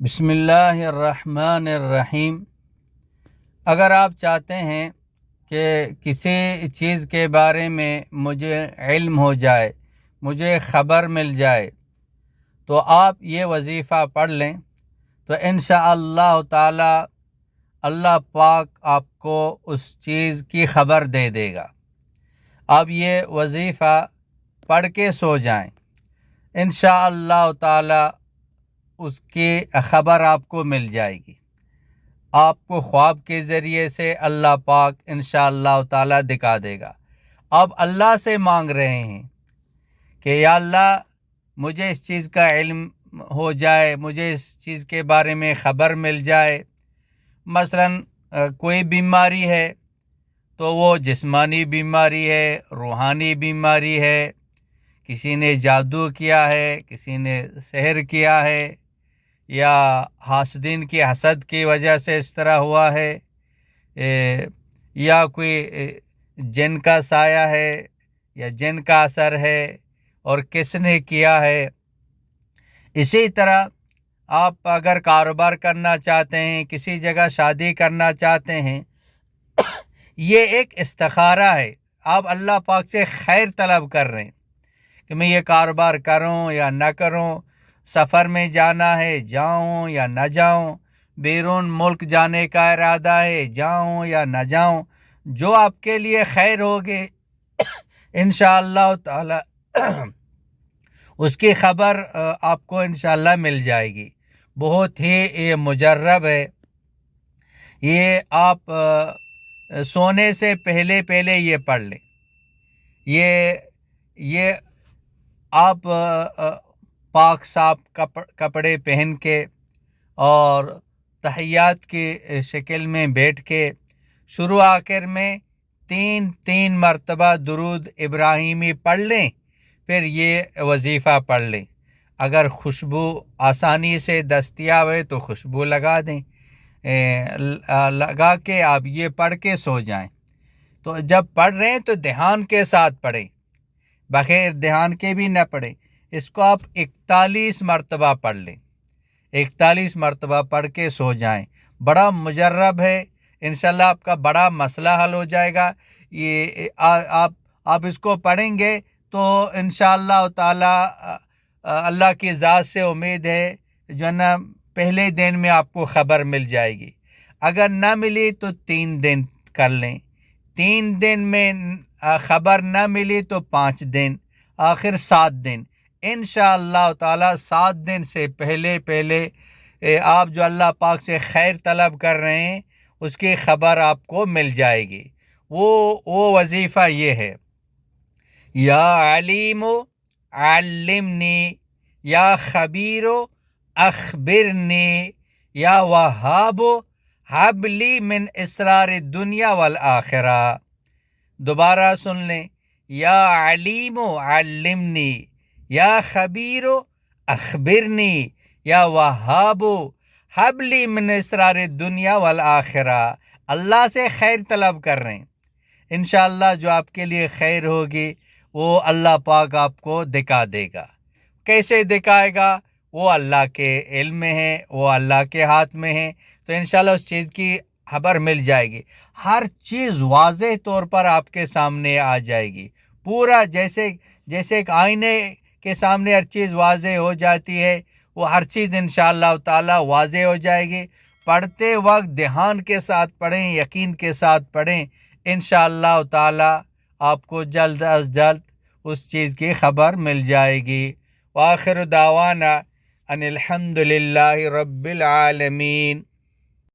بسم اللہ الرحمن الرحیم۔ اگر آپ چاہتے ہیں کہ کسی چیز کے بارے میں مجھے علم ہو جائے، مجھے خبر مل جائے، تو آپ یہ وظیفہ پڑھ لیں تو انشاءاللہ تعالی اللہ پاک آپ کو اس چیز کی خبر دے دے گا۔ آپ یہ وظیفہ پڑھ کے سو جائیں، انشاءاللہ تعالی اس کی خبر آپ کو مل جائے گی۔ آپ کو خواب کے ذریعے سے اللہ پاک انشاءاللہ تعالی دکھا دے گا۔ آپ اللہ سے مانگ رہے ہیں کہ یا اللہ مجھے اس چیز کا علم ہو جائے، مجھے اس چیز کے بارے میں خبر مل جائے۔ مثلا کوئی بیماری ہے تو وہ جسمانی بیماری ہے، روحانی بیماری ہے، کسی نے جادو کیا ہے، کسی نے سحر کیا ہے، یا حاسدین کی حسد کی وجہ سے اس طرح ہوا ہے، یا کوئی جن کا سایہ ہے یا جن کا اثر ہے اور کس نے کیا ہے۔ اسی طرح آپ اگر کاروبار کرنا چاہتے ہیں، کسی جگہ شادی کرنا چاہتے ہیں، یہ ایک استخارہ ہے۔ آپ اللہ پاک سے خیر طلب کر رہے ہیں کہ میں یہ کاروبار کروں یا نہ کروں، سفر میں جانا ہے جاؤں یا نہ جاؤں، بیرون ملک جانے کا ارادہ ہے جاؤں یا نہ جاؤں، جو آپ کے لیے خیر ہوگی انشاءاللہ تعالی اس کی خبر آپ کو انشاءاللہ مل جائے گی۔ بہت ہی یہ مجرب ہے۔ یہ آپ سونے سے پہلے یہ پڑھ لیں۔ یہ آپ پاک صاف کپڑے پہن کے اور تحیات کی شکل میں بیٹھ کے شروع آخر میں تین مرتبہ درود ابراہیمی پڑھ لیں، پھر یہ وظیفہ پڑھ لیں۔ اگر خوشبو آسانی سے دستیاب ہے تو خوشبو لگا دیں، لگا کے آپ یہ پڑھ کے سو جائیں۔ تو جب پڑھ رہے ہیں تو دھیان کے ساتھ پڑھیں، بغیر دھیان کے بھی نہ پڑھیں۔ اس کو آپ 41 مرتبہ پڑھ لیں، 41 مرتبہ پڑھ کے سو جائیں۔ بڑا مجرب ہے، انشاءاللہ آپ کا بڑا مسئلہ حل ہو جائے گا۔ یہ آپ اس کو پڑھیں گے تو انشاءاللہ تعالی اللہ کی ذات سے امید ہے جو ہے نا پہلے دن میں آپ کو خبر مل جائے گی۔ اگر نہ ملی تو 3 دن کر لیں، 3 دن میں خبر نہ ملی تو 5 دن، آخر 7 دن۔ انشاءاللہ تعالی 7 دن سے پہلے آپ جو اللہ پاک سے خیر طلب کر رہے ہیں اس کی خبر آپ کو مل جائے گی۔ وہ وظیفہ یہ ہے: یا علیم علمنی، یا خبیر اخبرنی، یا وہاب حب لی من اسرار الدنیا والآخرہ۔ دوبارہ سن لیں: یا علیم علمنی، یا خبیر اخبرنی، یا وہاب حب لی من اسرار الدنیا والآخرہ۔ اللہ سے خیر طلب کر رہے ہیں، انشاءاللہ جو آپ کے لیے خیر ہوگی وہ اللہ پاک آپ کو دکھا دے گا۔ کیسے دکھائے گا؟ وہ اللہ کے علم میں ہے، وہ اللہ کے ہاتھ میں ہے، تو انشاءاللہ اس چیز کی خبر مل جائے گی۔ ہر چیز واضح طور پر آپ کے سامنے آ جائے گی، پورا جیسے ایک آئینے کے سامنے ہر چیز واضح ہو جاتی ہے، وہ ہر چیز انشاءاللہ تعالی واضح ہو جائے گی۔ پڑھتے وقت دھیان کے ساتھ پڑھیں، یقین کے ساتھ پڑھیں، انشاءاللہ تعالی آپ کو جلد از جلد اس چیز کی خبر مل جائے گی۔ وآخر دعوانا ان الحمد للہ رب العالمین۔